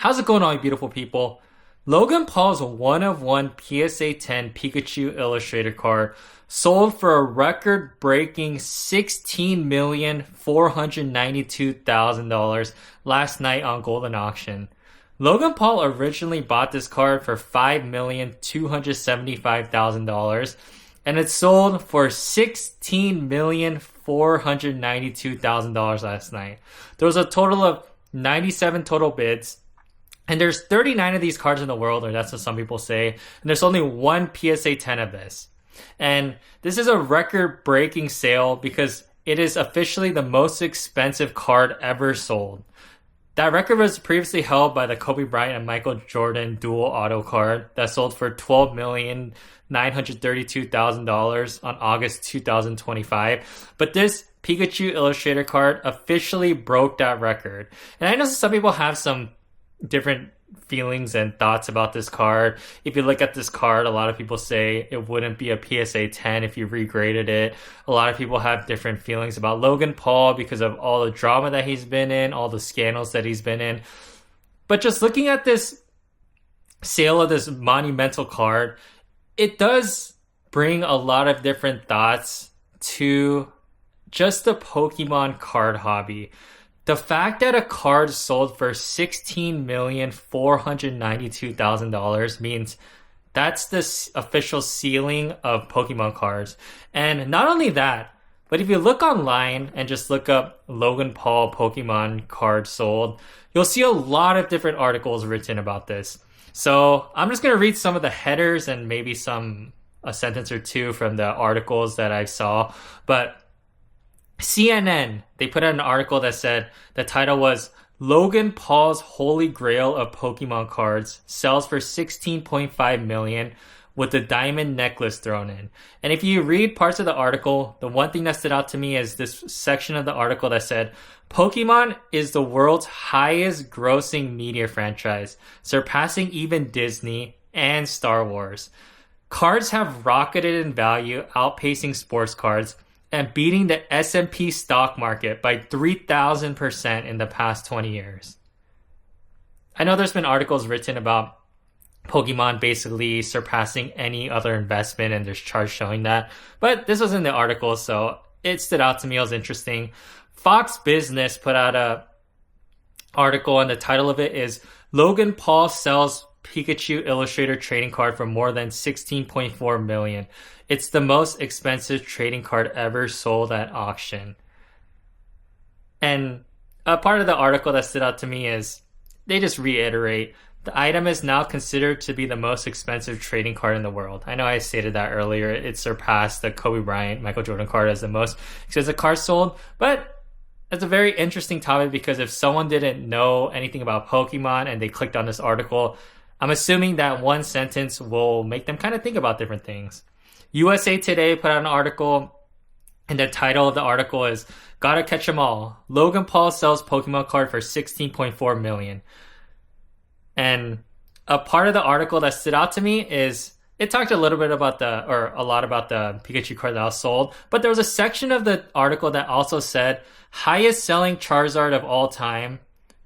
How's it going, all you beautiful people? Logan Paul's one of one PSA 10 Pikachu Illustrator card sold for a record breaking $16,492,000 last night on Golden Auction. Logan Paul originally bought this card for $5,275,000 and it sold for $16,492,000 last night. There was a total of 97 total bids. And there's 39 of these cards in the world, or that's what some people say. And there's only one PSA 10 of this. And this is a record-breaking sale because it is officially the most expensive card ever sold. That record was previously held by the Kobe Bryant and Michael Jordan dual auto card that sold for $12,932,000 on August 2025. But this Pikachu Illustrator card officially broke that record. And I know some people have some different feelings and thoughts about this card. If you look at this card, a lot of people say it wouldn't be a PSA 10 if you regraded it. A lot of people have different feelings about Logan Paul because of all the drama that he's been in, all the scandals that he's been in. But just looking at this sale of this monumental card, it does bring a lot of different thoughts to just the Pokemon card hobby. The fact that a card sold for $16,492,000 means that's the official ceiling of Pokemon cards. And not only that, but if you look online and just look up Logan Paul Pokemon card sold, you'll see a lot of different articles written about this. So I'm just going to read some of the headers and maybe a sentence or two from the articles that I saw. But CNN, they put out an article that said the title was Logan Paul's Holy Grail of Pokemon Cards sells for $16.5 million with the diamond necklace thrown in. And if you read parts of the article, the one thing that stood out to me is this section of the article that said Pokemon is the world's highest grossing media franchise, surpassing even Disney and Star Wars. Cards have rocketed in value, outpacing sports cards and beating the S&P stock market by 3,000% in the past 20 years. I know there's been articles written about Pokemon basically surpassing any other investment, and there's charts showing that. But this was in the article, so it stood out to me. It was interesting. Fox Business put out a article, and the title of it is Logan Paul sells Pikachu Illustrator trading card for more than $16.4 million. It's the most expensive trading card ever sold at auction. And a part of the article that stood out to me is they just reiterate the item is now considered to be the most expensive trading card in the world. I know I stated that earlier. It surpassed the Kobe Bryant, Michael Jordan card as the most expensive card sold. But that's a very interesting topic because if someone didn't know anything about Pokemon and they clicked on this article, I'm assuming that one sentence will make them kind of think about different things. USA Today put out an article, and the title of the article is Gotta Catch 'Em All. Logan Paul sells Pokemon card for $16.4 million. And a part of the article that stood out to me is it talked a lot about the Pikachu card that was sold, but there was a section of the article that also said highest selling Charizard of all time,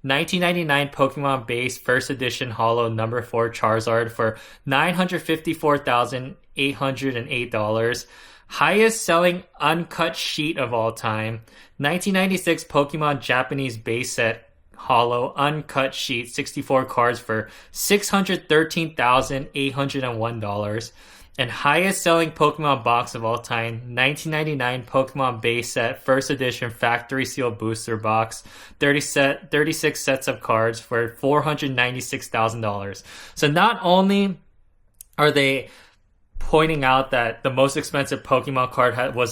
1999 Pokemon base first edition holo number 4 Charizard for $954,808. Highest selling uncut sheet of all time, 1996 Pokemon Japanese base set holo uncut sheet 64 cards for $613,801. And highest selling Pokemon box of all time, 1999 Pokemon base set, first edition factory seal booster box, 36 sets of cards for $496,000. So not only are they pointing out that the most expensive Pokemon card was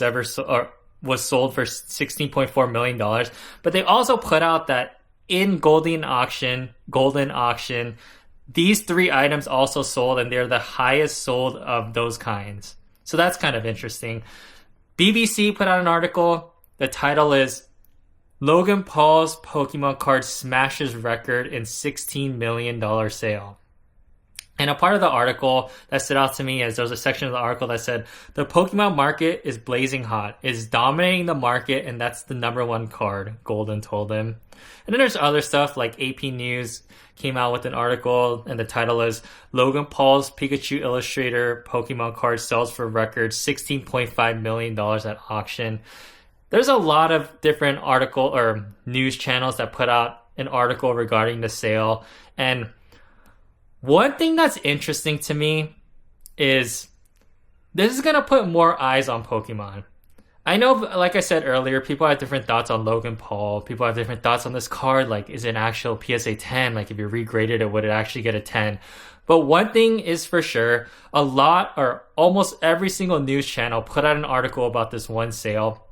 sold for $16.4 million, but they also put out that in Golden Auction, these 3 items also sold, and they're the highest sold of those kinds. So that's kind of interesting. BBC put out an article. The title is Logan Paul's Pokemon card smashes record in $16 million sale. And a part of the article that stood out to me is there was a section of the article that said the Pokemon market is blazing hot, is dominating the market, and that's the number one card, Golden told him. And then there's other stuff like AP News came out with an article, and the title is Logan Paul's Pikachu Illustrator Pokemon card sells for record $16.5 million at auction. There's a lot of different article or news channels that put out an article regarding the sale. And one thing that's interesting to me is this is going to put more eyes on Pokemon. I know, like I said earlier, people have different thoughts on Logan Paul. People have different thoughts on this card. Like, is it an actual PSA 10? Like, if you regraded it, would it actually get a 10? But one thing is for sure, a lot or almost every single news channel put out an article about this one sale.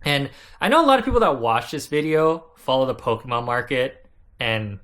And I know a lot of people that watch this video follow the Pokemon market and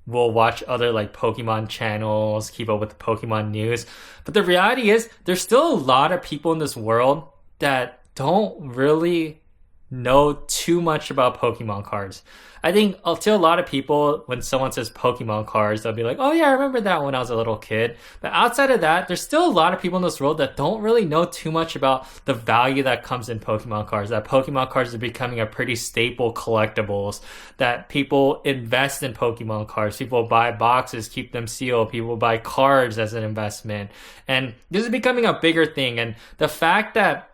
will watch other like Pokemon channels, keep up with the Pokemon news. But the reality is there's still a lot of people in this world that don't really know too much about Pokemon cards. I think to a lot of people, when someone says Pokemon cards, they'll be like, oh yeah, I remember that when I was a little kid. But outside of that, there's still a lot of people in this world that don't really know too much about the value that comes in Pokemon cards, that Pokemon cards are becoming a pretty staple collectibles, that people invest in Pokemon cards. People buy boxes, keep them sealed. People buy cards as an investment. And this is becoming a bigger thing. And the fact that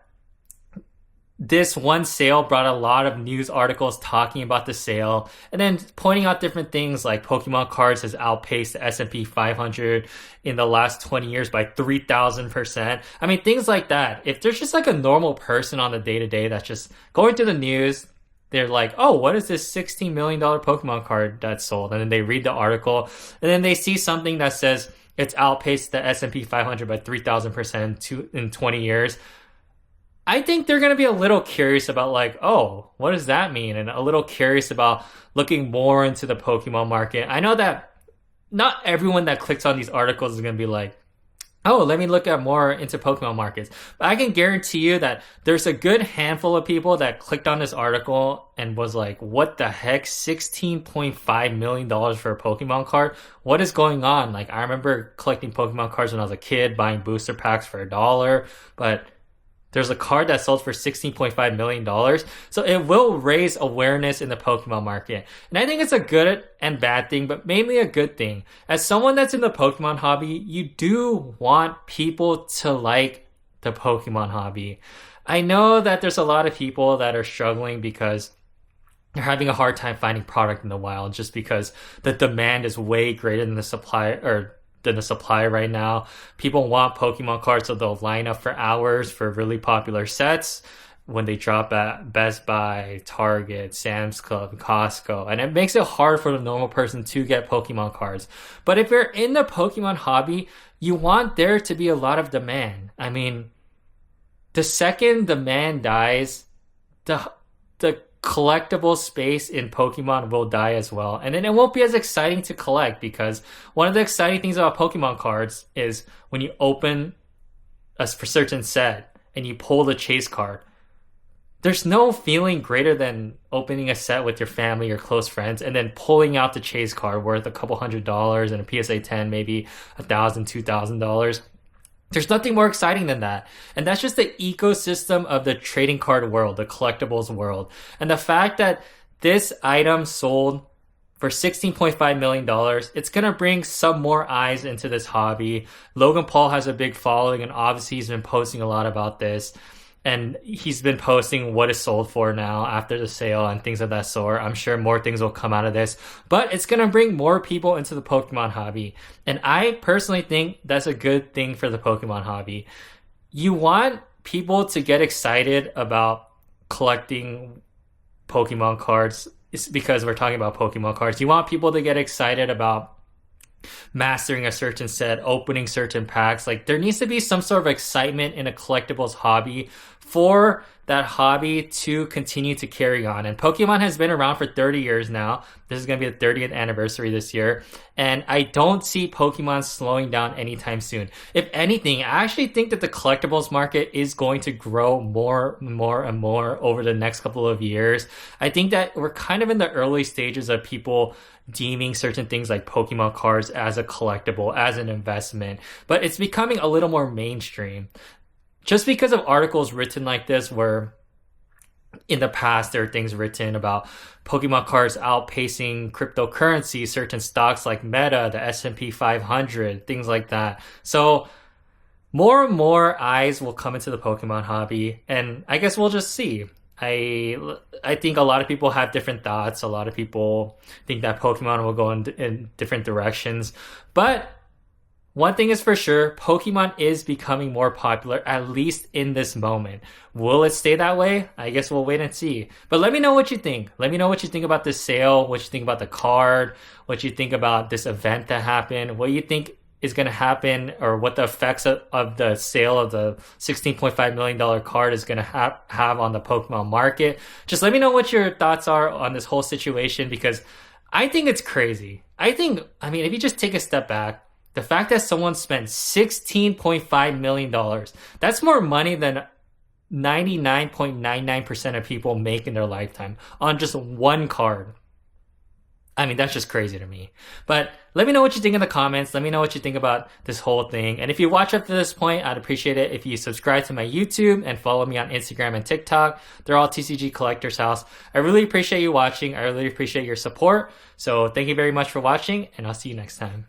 this one sale brought a lot of news articles talking about the sale and then pointing out different things like Pokemon cards has outpaced the S&P 500 in the last 20 years by 3,000%. I mean, things like that. If there's just like a normal person on the day-to-day that's just going through the news, they're like, oh, what is this $16 million Pokemon card that's sold? And then they read the article and then they see something that says it's outpaced the S&P 500 by 3,000% in 20 years. I think they're going to be a little curious about like, oh, what does that mean? And a little curious about looking more into the Pokemon market. I know that not everyone that clicks on these articles is going to be like, oh, let me look at more into Pokemon markets. But I can guarantee you that there's a good handful of people that clicked on this article and was like, what the heck? $16.5 million for a Pokemon card? What is going on? Like, I remember collecting Pokemon cards when I was a kid, buying booster packs for $1, but there's a card that sold for $16.5 million. So it will raise awareness in the Pokemon market. And I think it's a good and bad thing, but mainly a good thing. As someone that's in the Pokemon hobby, you do want people to like the Pokemon hobby. I know that there's a lot of people that are struggling because they're having a hard time finding product in the wild just because the demand is way greater than the supply right now. People want Pokemon cards, so they'll line up for hours for really popular sets when they drop at Best Buy, Target, Sam's Club, Costco. And it makes it hard for the normal person to get Pokemon cards. But if you're in the Pokemon hobby, you want there to be a lot of demand. I mean, the second demand dies, the collectible space in Pokemon will die as well. And then it won't be as exciting to collect because one of the exciting things about Pokemon cards is when you open a certain set and you pull the chase card, there's no feeling greater than opening a set with your family or close friends and then pulling out the chase card worth a couple $100 and a PSA 10, maybe $1,000, $2,000. There's nothing more exciting than that. And that's just the ecosystem of the trading card world, the collectibles world. And the fact that this item sold for $16.5 million, it's going to bring some more eyes into this hobby. Logan Paul has a big following, and obviously he's been posting a lot about this. And he's been posting what is sold for now after the sale and things of that sort. I'm sure more things will come out of this. But it's going to bring more people into the Pokemon hobby. And I personally think that's a good thing for the Pokemon hobby. You want people to get excited about collecting Pokemon cards. It's because we're talking about Pokemon cards. You want people to get excited about mastering a certain set, opening certain packs. Like, there needs to be some sort of excitement in a collectibles hobby for that hobby to continue to carry on. And Pokemon has been around for 30 years now. This is going to be the 30th anniversary this year. And I don't see Pokemon slowing down anytime soon. If anything, I actually think that the collectibles market is going to grow more and more over the next couple of years. I think that we're kind of in the early stages of people deeming certain things like Pokemon cards as a collectible, as an investment, but it's becoming a little more mainstream. Just because of articles written like this, where in the past there are things written about Pokemon cards outpacing cryptocurrency, certain stocks like Meta, the S&P 500, things like that. So more and more eyes will come into the Pokemon hobby, and I guess we'll just see. I think a lot of people have different thoughts. A lot of people think that Pokemon will go in different directions, but one thing is for sure, Pokemon is becoming more popular, at least in this moment. Will it stay that way? I guess we'll wait and see. But let me know what you think. Let me know what you think about this sale, what you think about the card, what you think about this event that happened, what you think is going to happen, or what the effects of the sale of the $16.5 million card is going to have on the Pokemon market. Just let me know what your thoughts are on this whole situation, because I think it's crazy. I mean, if you just take a step back, the fact that someone spent $16.5 million, that's more money than 99.99% of people make in their lifetime on just one card. I mean, that's just crazy to me. But let me know what you think in the comments. Let me know what you think about this whole thing. And if you watch up to this point, I'd appreciate it if you subscribe to my YouTube and follow me on Instagram and TikTok. They're all TCG Collectors House. I really appreciate you watching. I really appreciate your support. So thank you very much for watching, and I'll see you next time.